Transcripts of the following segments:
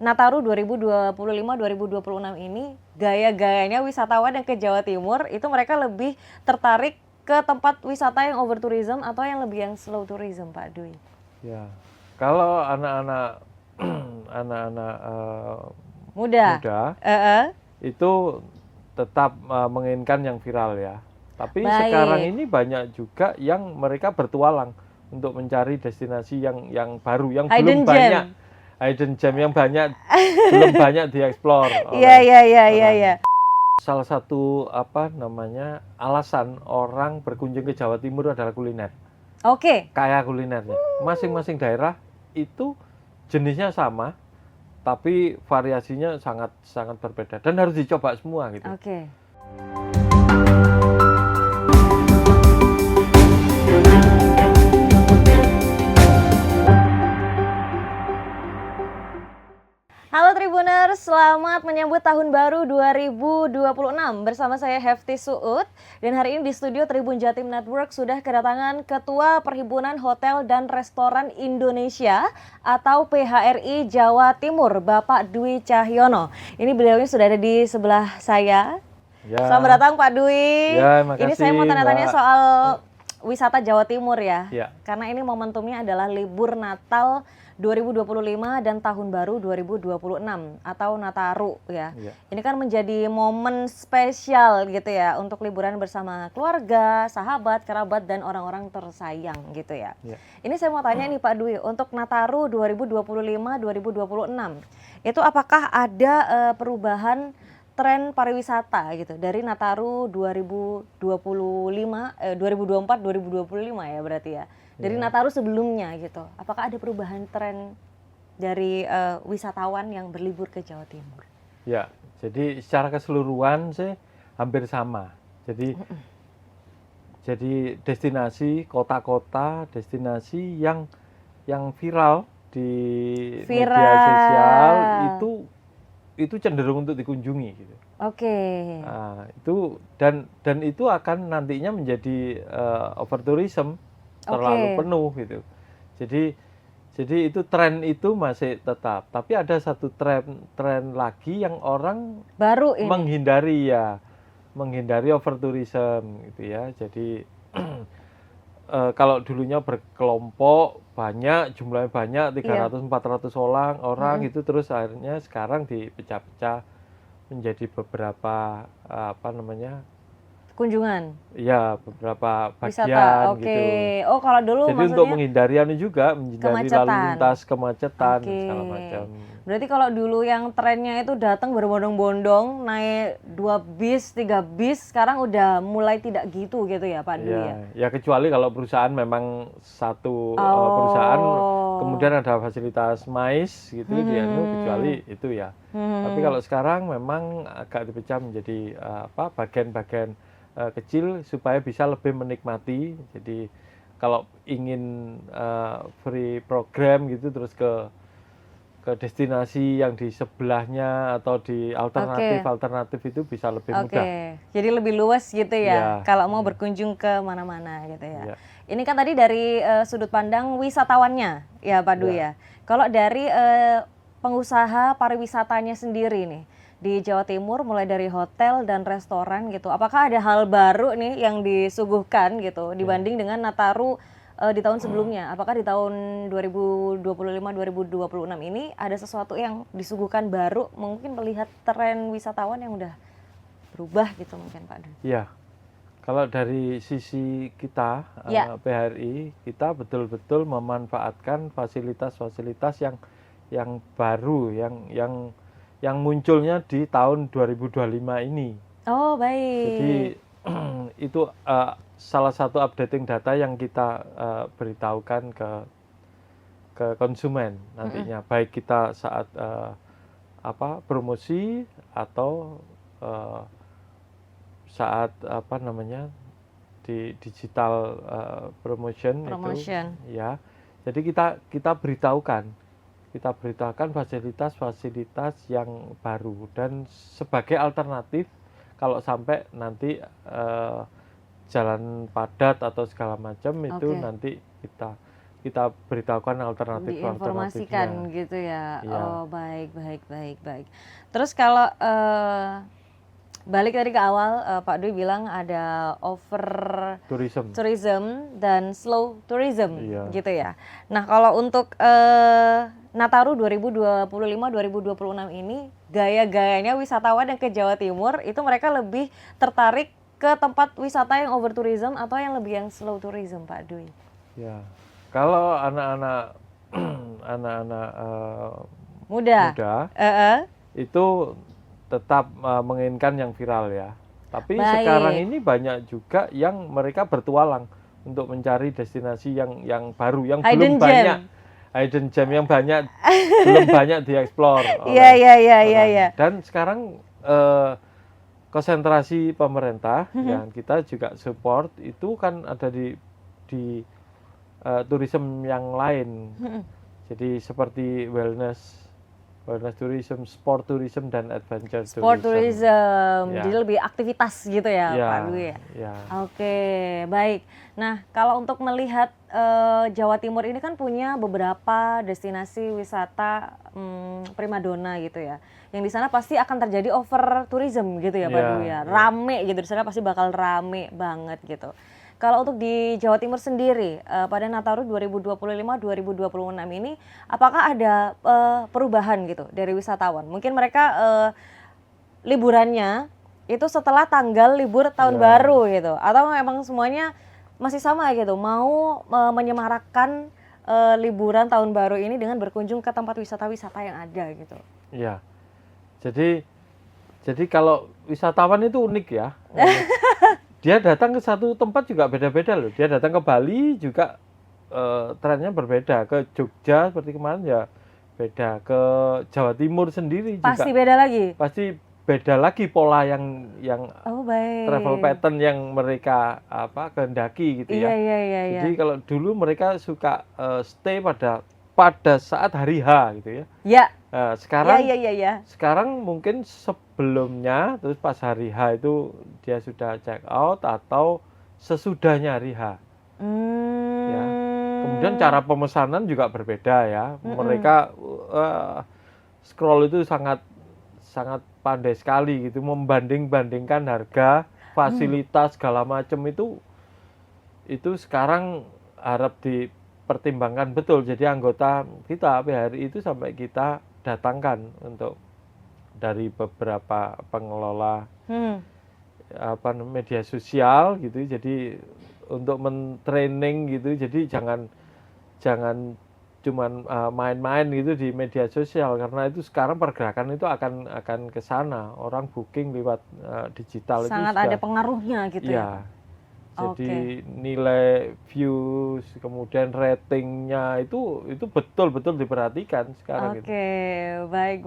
Nataru 2025-2026 ini gaya-gayanya wisatawan yang ke Jawa Timur itu mereka lebih tertarik ke tempat wisata yang over tourism atau yang lebih yang slow tourism, Pak Dwi? Ya, kalau anak-anak anak-anak Muda. muda itu tetap menginginkan yang viral ya. Tapi sekarang Baik. ini banyak juga yang mereka bertualang untuk mencari destinasi yang baru, yang Hidden belum gem. banyak hidden gem yang belum banyak dieksplor Iya, oleh iya, iya, iya, orang. iya. Salah satu alasan orang berkunjung ke Jawa Timur adalah kuliner. Oke. Kaya kulinernya. Masing-masing daerah itu jenisnya sama, tapi variasinya sangat sangat berbeda dan harus dicoba semua gitu. Oke. Halo Tribuners, selamat menyambut tahun baru 2026 bersama saya Hefty Suud. Dan hari ini di studio Tribun Jatim Network sudah kedatangan Ketua Perhimpunan Hotel dan Restoran Indonesia atau PHRI Jawa Timur, Bapak Dwi Cahyono. Ini beliaunya sudah ada di sebelah saya. Ya. Selamat datang Pak Dwi. Ya, makasih, ini saya mau tanya-tanya Mbak. soal wisata Jawa Timur ya. Ya. Karena ini momentumnya adalah libur Natal 2025 dan Tahun Baru 2026 atau Nataru ya. Ini kan menjadi momen spesial gitu ya untuk liburan bersama keluarga, sahabat, kerabat dan orang-orang tersayang gitu ya. Ini saya mau tanya nih Pak Dwi, untuk Nataru 2025-2026 itu apakah ada perubahan tren pariwisata gitu dari Nataru 2024-2025 ya berarti ya. Dari Nataru sebelumnya gitu. Apakah ada perubahan tren dari wisatawan yang berlibur ke Jawa Timur? Ya, jadi secara keseluruhan sih hampir sama. Jadi destinasi kota-kota, destinasi yang viral di media sosial itu cenderung untuk dikunjungi gitu. Oke. Nah, itu dan itu akan nantinya menjadi over tourism, terlalu penuh gitu. Jadi itu tren itu masih tetap, tapi ada satu tren lagi yang orang baru ini menghindari over tourism gitu ya. Jadi kalau dulunya berkelompok banyak, jumlahnya banyak 300-400 orang gitu, terus akhirnya sekarang dipecah-pecah menjadi beberapa kunjungan. Ya, beberapa bagian wisata, gitu. Oh, kalau dulu jadi maksudnya untuk menghindari menghindari lalu lintas kemacetan segala macam. Berarti kalau dulu yang trennya itu datang berbondong-bondong, naik 2 bis, 3 bis, sekarang udah mulai tidak gitu ya Pak Dwi ya? Ya kecuali kalau perusahaan memang satu perusahaan kemudian ada fasilitas mais gitu kecuali itu ya. Tapi kalau sekarang memang agak dipecah menjadi bagian-bagian kecil supaya bisa lebih menikmati. Jadi kalau ingin free program gitu terus ke destinasi yang di sebelahnya atau di alternatif itu bisa lebih mudah. Jadi lebih luas gitu ya, kalau mau berkunjung ke mana-mana gitu ya. Ini kan tadi dari sudut pandang wisatawannya ya Pak Dwi ya. Kalau dari pengusaha pariwisatanya sendiri nih di Jawa Timur, mulai dari hotel dan restoran gitu, apakah ada hal baru nih yang disuguhkan gitu dibanding dengan Nataru di tahun sebelumnya? Apakah di tahun 2025-2026 ini ada sesuatu yang disuguhkan baru, mungkin melihat tren wisatawan yang udah berubah gitu mungkin Pak Dwi? Iya, kalau dari sisi kita PHRI, kita betul-betul memanfaatkan fasilitas-fasilitas yang baru, yang munculnya di tahun 2025 ini. Oh, baik. Jadi itu salah satu updating data yang kita beritahukan ke konsumen nantinya, baik kita saat promosi atau saat di digital promotion itu ya. Jadi kita beritahukan fasilitas-fasilitas yang baru dan sebagai alternatif kalau sampai nanti jalan padat atau segala macam itu nanti kita kita beritahukan alternatifnya. Diinformasikan gitu ya. Iya. Oh, baik. Terus kalau balik tadi ke awal, Pak Dwi bilang ada over tourism dan slow tourism, Iya. gitu ya. Nah, kalau untuk Nataru 2025-2026 ini, gaya-gayanya wisatawan yang ke Jawa Timur itu mereka lebih tertarik ke tempat wisata yang over tourism atau yang lebih yang slow tourism, Pak Dwi? Ya, kalau anak-anak anak-anak muda itu tetap menginginkan yang viral ya. Tapi Baik. sekarang ini banyak juga yang mereka bertualang untuk mencari destinasi yang baru, yang belum banyak hidden gem yang belum banyak dieksplor. Iya. Dan sekarang konsentrasi pemerintah yang kita juga support itu kan ada di tourism yang lain. Jadi seperti wellness tourism, sport tourism, dan adventure tourism. Sport tourism, Ya. jadi lebih aktivitas gitu ya, Pak Dwi ya? Ya. Oke, baik. Nah, kalau untuk melihat Jawa Timur ini kan punya beberapa destinasi wisata primadona gitu ya. Yang di sana pasti akan terjadi over tourism gitu ya, Pak Dwi ya? Rame gitu, di sana pasti bakal rame banget gitu. Kalau untuk di Jawa Timur sendiri, pada Nataru 2025-2026 ini, apakah ada perubahan gitu dari wisatawan? Mungkin mereka liburannya itu setelah tanggal libur tahun baru gitu, atau memang semuanya masih sama gitu, mau menyemarakkan liburan tahun baru ini dengan berkunjung ke tempat wisata-wisata yang ada gitu? Iya, jadi kalau wisatawan itu unik ya. Dia datang ke satu tempat juga beda-beda loh. Dia datang ke Bali juga trennya berbeda. Ke Jogja seperti kemarin ya beda. Ke Jawa Timur sendiri pasti juga beda lagi. Pasti beda lagi pola yang baik. travel pattern yang mereka kehendaki gitu ya. Iya. Jadi kalau dulu mereka suka stay pada saat hari H gitu ya. Ya. Sekarang mungkin sebelumnya, terus pas hari H itu dia sudah check out atau sesudahnya hari H. Ya. Kemudian cara pemesanan juga berbeda ya. Mereka scroll itu sangat pandai sekali gitu, membanding-bandingkan harga, fasilitas segala macam itu sekarang harap dipertimbangkan betul. Jadi anggota kita PHRI itu sampai kita datangkan untuk dari beberapa pengelola media sosial gitu, jadi untuk mentraining gitu, jadi jangan cuman main-main gitu di media sosial, karena itu sekarang pergerakan itu akan ke sana, orang booking lewat digital. Sangat itu ada pengaruhnya gitu ya. Jadi nilai views, kemudian ratingnya itu betul-betul diperhatikan sekarang. Baik.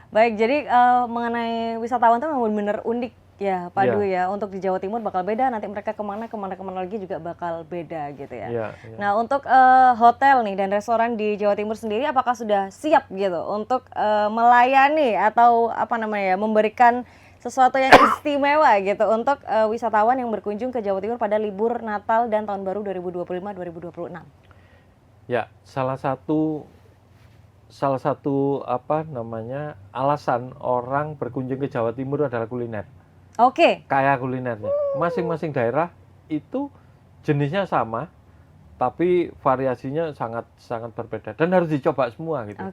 Baik, jadi mengenai wisatawan itu memang benar unik ya, Pak Dwi ya. Untuk di Jawa Timur bakal beda, nanti mereka kemana lagi juga bakal beda gitu ya. Nah, untuk hotel nih dan restoran di Jawa Timur sendiri, apakah sudah siap gitu untuk melayani atau memberikan sesuatu yang istimewa gitu untuk wisatawan yang berkunjung ke Jawa Timur pada libur Natal dan Tahun Baru 2025-2026? Ya, salah satu alasan orang berkunjung ke Jawa Timur adalah kuliner. Kaya kulinernya. Masing-masing daerah itu jenisnya sama, tapi variasinya sangat berbeda dan harus dicoba semua gitu.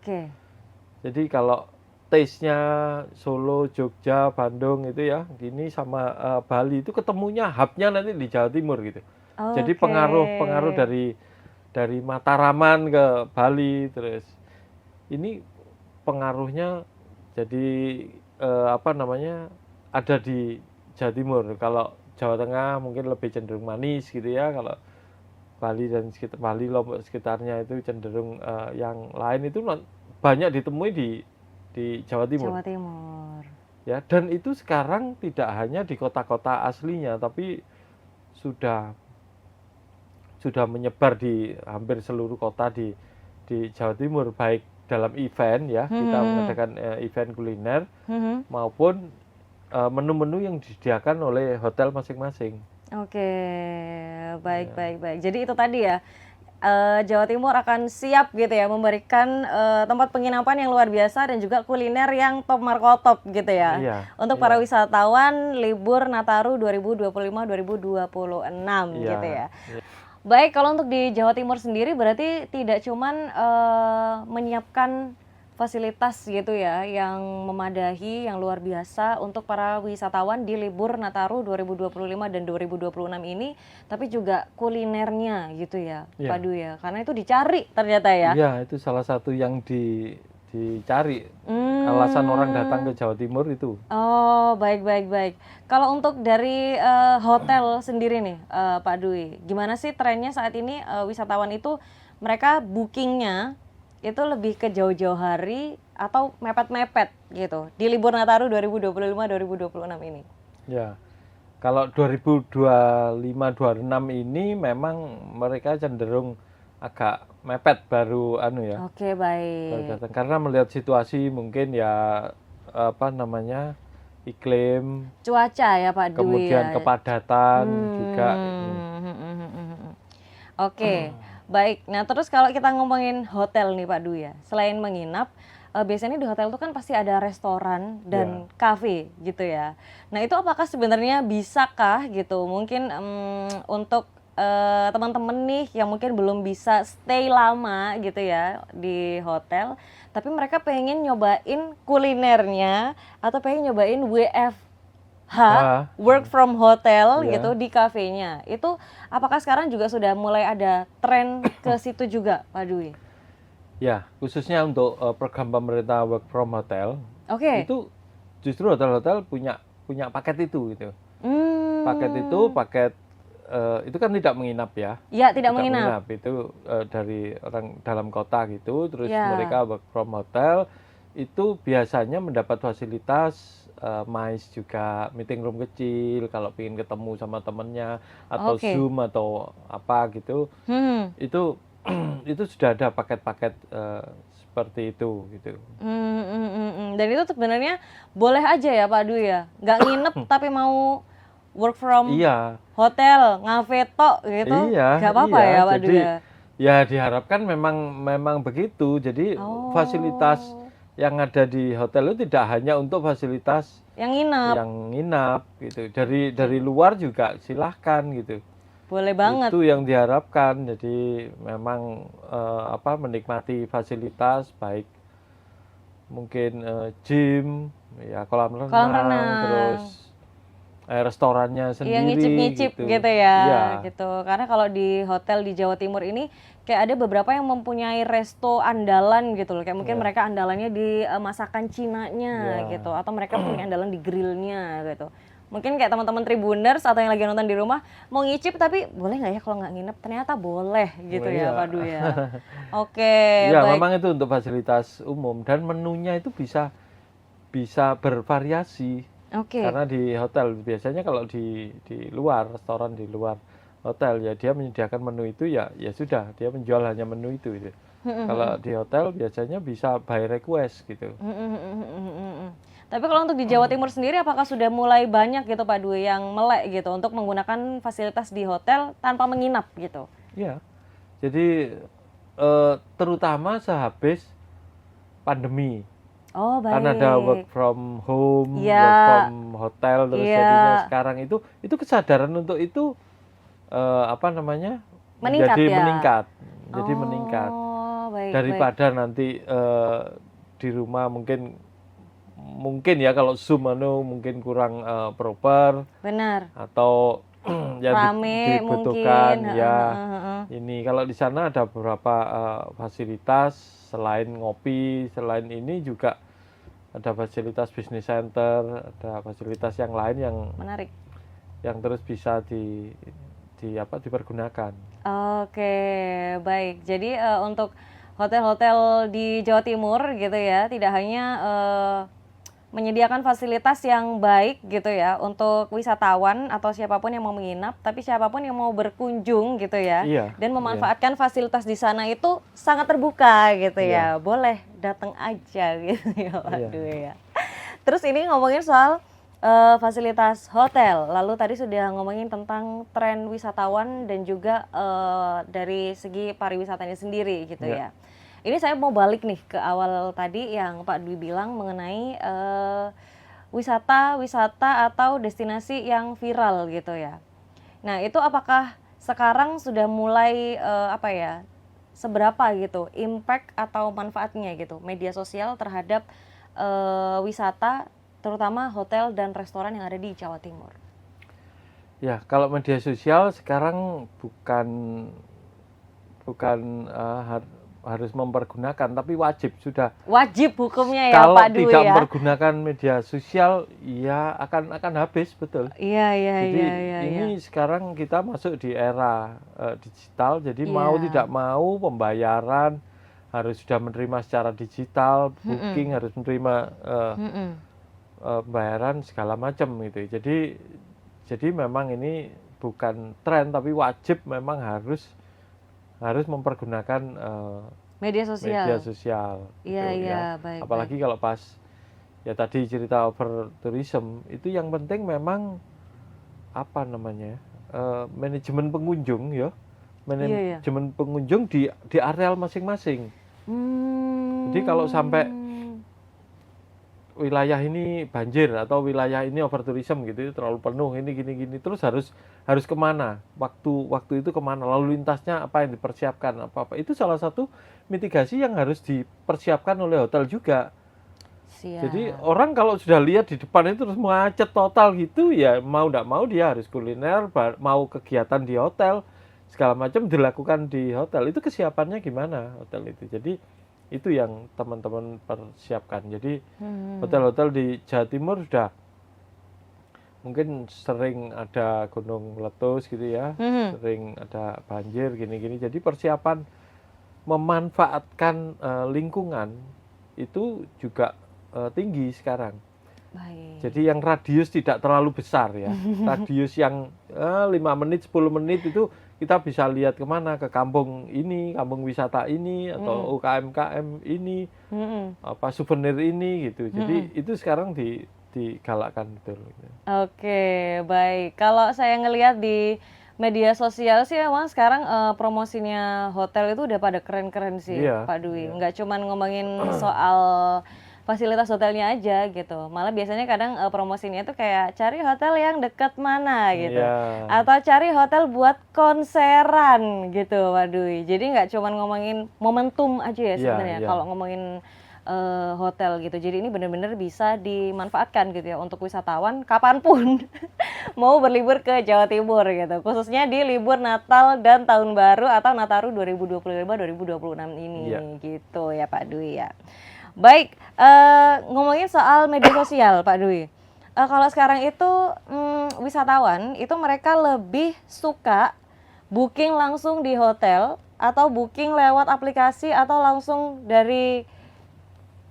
Jadi kalau taste-nya Solo, Jogja, Bandung itu ya, gini sama Bali itu ketemunya hub-nya nanti di Jawa Timur gitu. Jadi pengaruh dari Mataraman ke Bali, terus ini pengaruhnya jadi ada di Jawa Timur. Kalau Jawa Tengah mungkin lebih cenderung manis gitu ya, kalau Bali dan Lombok sekitarnya itu cenderung yang lain itu banyak ditemui di Jawa Timur. Ya, dan itu sekarang tidak hanya di kota-kota aslinya, tapi sudah menyebar di hampir seluruh kota di Jawa Timur, baik dalam event ya, kita mengadakan event kuliner maupun menu-menu yang disediakan oleh hotel masing-masing. Baik. Jadi itu tadi ya, Jawa Timur akan siap gitu ya memberikan tempat penginapan yang luar biasa dan juga kuliner yang top markotop gitu ya. Iya, Untuk iya, para wisatawan libur Nataru 2025-2026 gitu iya, ya. Baik, kalau untuk di Jawa Timur sendiri berarti tidak cuman menyiapkan fasilitas gitu ya yang memadahi, yang luar biasa untuk para wisatawan di libur Nataru 2025 dan 2026 ini, tapi juga kulinernya gitu ya, Pak iya. Dwi ya. Karena itu dicari ternyata ya. Iya, itu salah satu yang dicari. Alasan orang datang ke Hmm. Jawa Timur itu. Oh, baik, baik, baik. Kalau untuk dari hotel sendiri nih, Pak Dwi, gimana sih trennya saat ini wisatawan itu mereka bookingnya itu lebih ke jauh-jauh hari atau mepet-mepet gitu di libur Nataru 2025-2026 ini? Ya, kalau 2025-26 ini memang mereka cenderung agak mepet baru ya, Oke, baru baik. datang karena melihat situasi mungkin ya apa namanya iklim, Cuaca ya Pak Dwi kemudian ya. kepadatan juga. Oke, baik. Nah, terus kalau kita ngomongin hotel nih Pak Dwi ya, selain menginap, biasanya di hotel itu kan pasti ada restoran dan kafe gitu ya. Nah, itu apakah sebenarnya bisakah gitu? Mungkin untuk teman-teman nih yang mungkin belum bisa stay lama gitu ya di hotel, tapi mereka pengen nyobain kulinernya atau pengen nyobain work from hotel Ya. gitu di kafenya. Itu apakah sekarang juga sudah mulai ada tren ke situ juga, Pak Dwi? Ya, khususnya untuk program pemerintah work from hotel, Oke. itu justru hotel-hotel punya paket itu gitu. Paket itu Hmm. itu kan tidak menginap ya. Ya, tidak menginap. Itu dari orang dalam kota gitu, terus Ya. mereka work from hotel itu biasanya mendapat fasilitas MICE juga, meeting room kecil kalau ingin ketemu sama temennya atau Oke. Zoom atau apa gitu. Itu itu sudah ada paket-paket seperti itu gitu. Dan itu sebenarnya boleh aja ya Pak Dwi ya, nggak nginep tapi mau work from Iya, hotel, ngafe tok gitu, iya, nggak apa-apa iya. ya Pak Jadi Dwi ya? ya diharapkan memang begitu. Jadi fasilitas Oh, yang ada di hotel itu tidak hanya untuk fasilitas yang nginep, yang nginap gitu. Dari luar juga silahkan gitu. boleh banget. Itu yang diharapkan. Jadi memang menikmati fasilitas baik mungkin gym, ya kolam Kolam renang, renang. terus restorannya Iya, sendiri ngicip-ngicip gitu. gitu ya, Iya, gitu. Karena kalau di hotel di Jawa Timur ini kayak ada beberapa yang mempunyai resto andalan gitu loh. Kayak mungkin Iya. mereka andalannya di masakan Cinanya Iya. gitu, atau mereka punya andalan di grillnya gitu. Mungkin kayak teman-teman Tribuners atau yang lagi nonton di rumah mau ngicip tapi boleh nggak ya kalau nggak nginep? Ternyata boleh gitu Oh, ya, iya. Pak Dwi ya. Oke, Ya, baik. memang itu untuk fasilitas umum dan menunya itu bisa bervariasi. Oke. Karena di hotel biasanya kalau di luar restoran di luar hotel ya dia menyediakan menu itu ya sudah dia menjual hanya menu itu gitu. Kalau di hotel biasanya bisa by request gitu. Tapi kalau untuk di Jawa Timur sendiri apakah sudah mulai banyak gitu Pak Dwi yang melek gitu untuk menggunakan fasilitas di hotel tanpa menginap gitu? Ya. Jadi terutama sehabis pandemi. Oh, baik. Kan ada work from home, Iya. work from hotel terus Iya. jadinya sekarang itu kesadaran untuk itu Meningkat menjadi ya? meningkat. Jadi meningkat. Oh, baik, baik. Daripada nanti di rumah mungkin ya kalau Zoom mungkin kurang proper Benar. atau ya Rame dibutuhkan mungkin. ya ini kalau di sana ada beberapa fasilitas selain ngopi, selain ini juga ada fasilitas business center, ada fasilitas yang lain Menarik. yang terus bisa dipergunakan. Oke, baik. Jadi untuk hotel-hotel di Jawa Timur gitu ya, tidak hanya menyediakan fasilitas yang baik gitu ya untuk wisatawan atau siapapun yang mau menginap, tapi siapapun yang mau berkunjung gitu ya, Iya, dan iya. memanfaatkan fasilitas di sana itu sangat terbuka gitu Iya. ya, boleh datang aja gitu ya Pak Iya. Dwi ya. Terus ini ngomongin soal fasilitas hotel. Lalu tadi sudah ngomongin tentang tren wisatawan dan juga dari segi pariwisatanya sendiri gitu ya. Ini saya mau balik nih ke awal tadi yang Pak Dwi bilang mengenai wisata atau destinasi yang viral gitu ya. Nah, itu apakah sekarang sudah mulai seberapa gitu impact atau manfaatnya gitu media sosial terhadap wisata terutama hotel dan restoran yang ada di Jawa Timur? Ya, kalau media sosial sekarang bukan harus mempergunakan, tapi wajib sudah. Wajib hukumnya ya Kalau Pak Dwi tidak ya. mempergunakan media sosial, ya akan habis, betul. Iya. Jadi ini sekarang kita masuk di era digital, jadi mau tidak mau pembayaran harus sudah menerima secara digital, booking harus menerima pembayaran segala macam gitu. Jadi memang ini bukan tren, tapi wajib memang harus mempergunakan media sosial. Iya, baik. Apalagi kalau pas ya tadi cerita over tourism itu yang penting memang manajemen pengunjung ya, manajemen pengunjung di areal masing-masing. Jadi kalau sampai wilayah ini banjir atau wilayah ini over tourism gitu terlalu penuh ini gini terus harus kemana waktu itu kemana, lalu lintasnya apa yang dipersiapkan apa itu salah satu mitigasi yang harus dipersiapkan oleh hotel juga. Jadi orang kalau sudah lihat di depan itu terus macet total gitu ya mau tidak mau dia harus kuliner, mau kegiatan di hotel segala macam dilakukan di hotel, itu kesiapannya gimana hotel itu. Jadi itu yang teman-teman persiapkan. Jadi hotel-hotel di Jawa Timur sudah mungkin sering ada gunung meletus gitu ya, sering ada banjir gini-gini. Jadi persiapan memanfaatkan lingkungan itu juga tinggi sekarang. Baik. Jadi yang radius tidak terlalu besar ya, radius yang 5 menit 10 menit itu kita bisa lihat kemana, ke kampung ini, kampung wisata ini, atau UKM-KM ini, souvenir ini gitu. Jadi itu sekarang digalakkan betul. Oke, baik. Kalau saya ngelihat di media sosial sih emang sekarang promosinya hotel itu udah pada keren-keren sih, Pak Dwi. Nggak cuman ngomongin soal fasilitas hotelnya aja gitu. Malah biasanya kadang promosinya itu kayak cari hotel yang deket mana gitu. Atau cari hotel buat konseran gitu, Pak Dwi. Jadi nggak cuma ngomongin momentum aja ya sebenarnya kalau ngomongin hotel gitu. Jadi ini benar-benar bisa dimanfaatkan gitu ya untuk wisatawan kapanpun mau berlibur ke Jawa Timur gitu. Khususnya di libur Natal dan Tahun Baru atau Nataru 2025-2026 ini gitu ya Pak Dwi ya. Baik, ngomongin soal media sosial Pak Dwi. Kalau sekarang itu wisatawan itu mereka lebih suka booking langsung di hotel atau booking lewat aplikasi atau langsung dari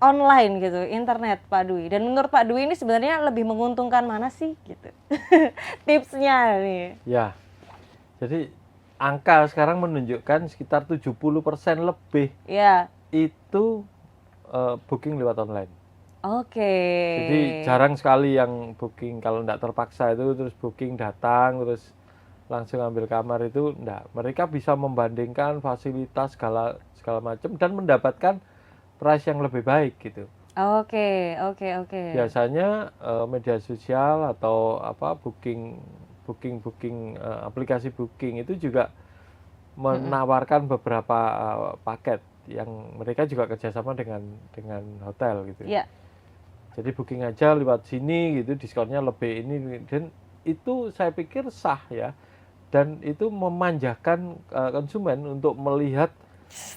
online gitu, internet Pak Dwi. Dan menurut Pak Dwi ini sebenarnya lebih menguntungkan mana sih gitu? Tipsnya nih. Ya, jadi angka sekarang menunjukkan sekitar 70% lebih itu booking lewat online. Jadi jarang sekali yang booking kalau tidak terpaksa itu terus booking datang terus langsung ambil kamar itu enggak. Mereka bisa membandingkan fasilitas segala macam dan mendapatkan price yang lebih baik gitu. Oke. Biasanya media sosial atau booking aplikasi booking itu juga menawarkan beberapa paket yang mereka juga kerjasama dengan hotel gitu. Jadi booking aja lewat sini gitu, diskonnya lebih ini, dan itu saya pikir sah ya, dan itu memanjakan konsumen untuk melihat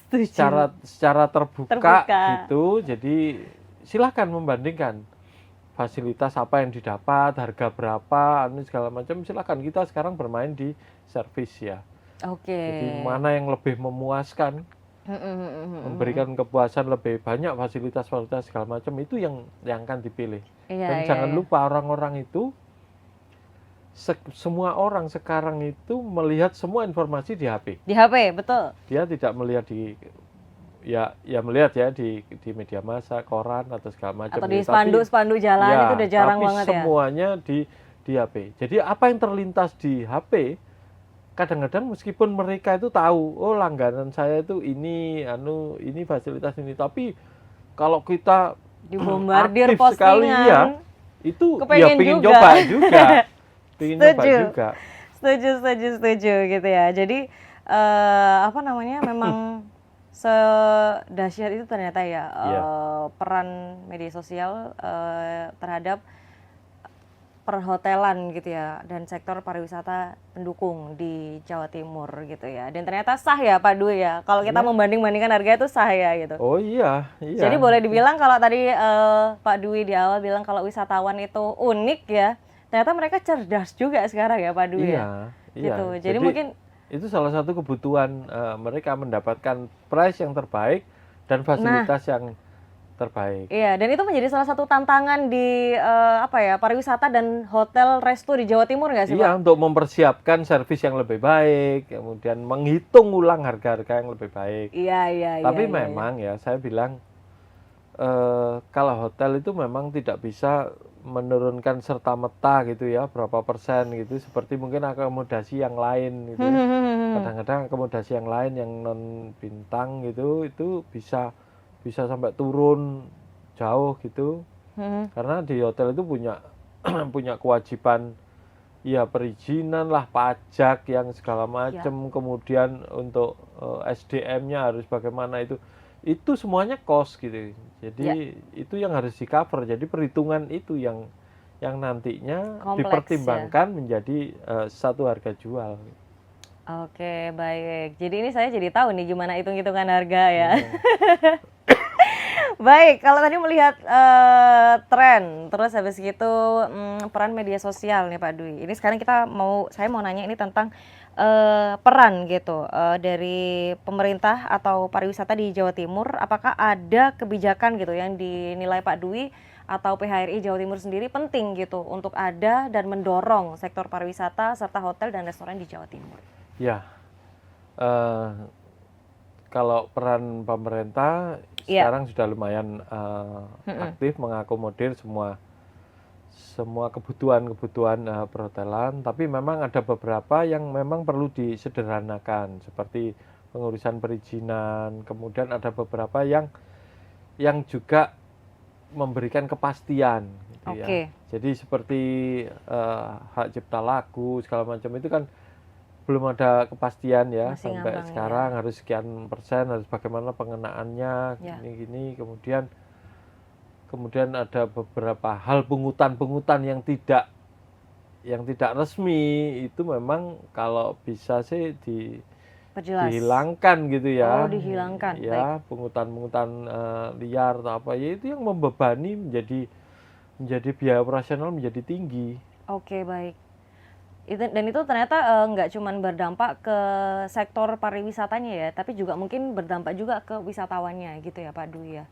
secara terbuka gitu. Jadi silakan membandingkan fasilitas apa yang didapat, harga berapa, segala macam, silakan. Kita sekarang bermain di servis ya. Jadi mana yang lebih memuaskan, memberikan kepuasan lebih banyak, fasilitas segala macam, itu yang akan dipilih. Dan jangan lupa orang-orang itu semua orang sekarang itu melihat semua informasi di HP. Di HP, betul. Dia tidak melihat di ya melihat ya di media massa, koran atau segala macam. Atau di spanduk jalan ya, itu udah jarang banget ya. Tapi semuanya di HP. Jadi apa yang terlintas di HP, kadang-kadang meskipun mereka itu tahu, oh langganan saya itu ini fasilitas ini, tapi kalau kita dibombardir aktif sekali postingan, ya, itu ya pengen juga. coba juga. Pengen coba juga. Setuju gitu ya. Jadi memang sedahsyat itu ternyata ya peran media sosial terhadap perhotelan gitu ya, dan sektor pariwisata pendukung di Jawa Timur gitu ya. Dan ternyata sah ya Pak Dwi ya, kalau kita membanding-bandingkan harga itu sah ya gitu. Oh iya. Jadi boleh dibilang kalau tadi Pak Dwi di awal bilang kalau wisatawan itu unik ya, ternyata mereka cerdas juga sekarang ya Pak Dwi ya. Gitu. Jadi mungkin itu salah satu kebutuhan mereka mendapatkan price yang terbaik dan fasilitas yang terbaik. Iya, dan itu menjadi salah satu tantangan di pariwisata dan hotel resto di Jawa Timur nggak sih Pak? Iya, untuk mempersiapkan servis yang lebih baik, kemudian menghitung ulang harga-harga yang lebih baik. Iya. Tapi memang ya saya bilang kalau hotel itu memang tidak bisa menurunkan serta-merta gitu ya, berapa persen gitu, seperti mungkin akomodasi yang lain gitu. Kadang-kadang akomodasi yang lain yang non bintang gitu itu bisa sampai turun jauh gitu. Karena di hotel itu punya kewajiban ya perizinan lah, pajak yang segala macam, kemudian untuk SDM-nya harus bagaimana itu semuanya cost gitu. Jadi itu yang harus di cover. Jadi perhitungan itu yang nantinya kompleks, dipertimbangkan menjadi satu harga jual. Oke, baik. Jadi ini saya jadi tahu nih gimana hitung-hitungan harga ya. Baik, kalau tadi melihat tren, terus habis gitu peran media sosial nih Pak Dwi. Ini sekarang saya mau nanya ini tentang peran gitu dari pemerintah atau pariwisata di Jawa Timur. Apakah ada kebijakan gitu yang dinilai Pak Dwi atau PHRI Jawa Timur sendiri penting gitu untuk ada dan mendorong sektor pariwisata serta hotel dan restoran di Jawa Timur? Ya, kalau peran pemerintah sekarang sudah lumayan aktif mengakomodir semua kebutuhan perhotelan, tapi memang ada beberapa yang memang perlu disederhanakan, seperti pengurusan perizinan, kemudian ada beberapa yang juga memberikan kepastian gitu ya. Jadi seperti hak cipta lagu segala macam itu kan belum ada kepastian ya. Masih sampai sekarang ya. Harus sekian persen, harus bagaimana pengenaannya, gini-gini. Kemudian ada beberapa hal pungutan yang tidak resmi, itu memang kalau bisa sih dihilangkan gitu ya. Oh, dihilangkan. Ya, pungutan liar atau apa ya, itu yang membebani menjadi biaya operasional menjadi tinggi. Oke, baik. Dan itu ternyata nggak cuma berdampak ke sektor pariwisatanya ya, tapi juga mungkin berdampak juga ke wisatawannya gitu ya Pak Dwi ya?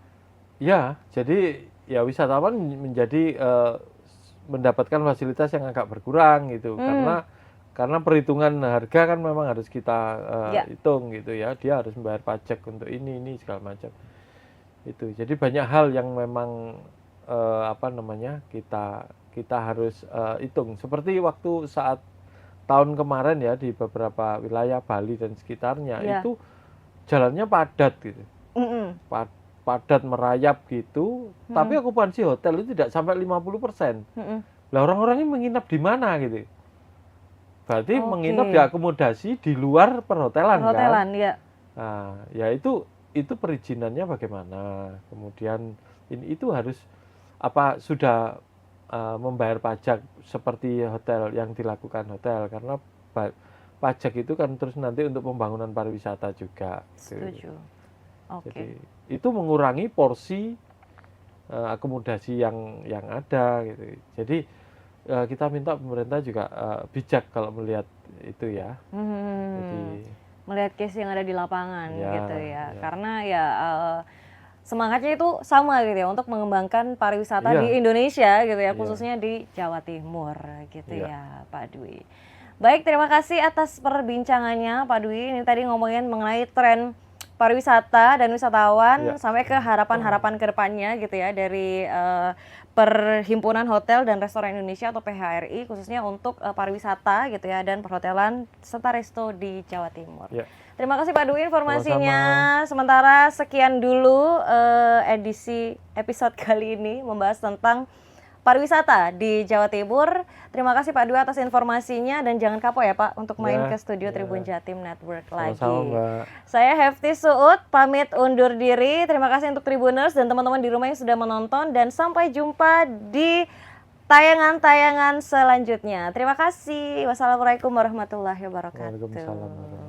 Ya, jadi ya wisatawan menjadi mendapatkan fasilitas yang agak berkurang gitu, karena perhitungan harga kan memang harus kita hitung gitu ya, dia harus membayar pajak untuk ini segala macam itu. Jadi banyak hal yang memang kita harus hitung. Seperti waktu saat tahun kemarin ya, di beberapa wilayah Bali dan sekitarnya itu jalannya padat gitu, padat merayap gitu, tapi okupansi hotel itu tidak sampai 50%. Lah orang-orang ini menginap di mana gitu? Berarti menginap di akomodasi di luar perhotelan kan? Ya. Nah, ya itu perizinannya bagaimana? Kemudian itu harus sudah membayar pajak seperti hotel yang dilakukan hotel, karena pajak itu kan terus nanti untuk pembangunan pariwisata juga. Setuju. Jadi itu mengurangi porsi akomodasi yang ada gitu. Jadi kita minta pemerintah juga bijak kalau melihat itu ya. Jadi melihat case yang ada di lapangan gitu ya. Karena ya semangatnya itu sama gitu ya, untuk mengembangkan pariwisata di Indonesia gitu ya, khususnya di Jawa Timur gitu ya Pak Dwi. Baik, terima kasih atas perbincangannya Pak Dwi. Ini tadi ngomongin mengenai tren pariwisata dan wisatawan sampai ke harapan-harapan ke depannya gitu ya dari Perhimpunan Hotel dan Restoran Indonesia atau PHRI khususnya untuk pariwisata gitu ya dan perhotelan serta resto di Jawa Timur. Terima kasih Pak Dwi informasinya. Sama-sama. Sementara sekian dulu edisi episode kali ini membahas tentang pariwisata di Jawa Timur. Terima kasih Pak Dwi atas informasinya dan jangan kapok ya Pak untuk main ke studio Tribun Jatim Network lagi. Sama-sama, Mbak. Saya Hefty Suud pamit undur diri. Terima kasih untuk Tribuners dan teman-teman di rumah yang sudah menonton dan sampai jumpa di tayangan-tayangan selanjutnya. Terima kasih. Wassalamualaikum warahmatullahi wabarakatuh. Waalaikumsalam warahmatullahi wabarakatuh.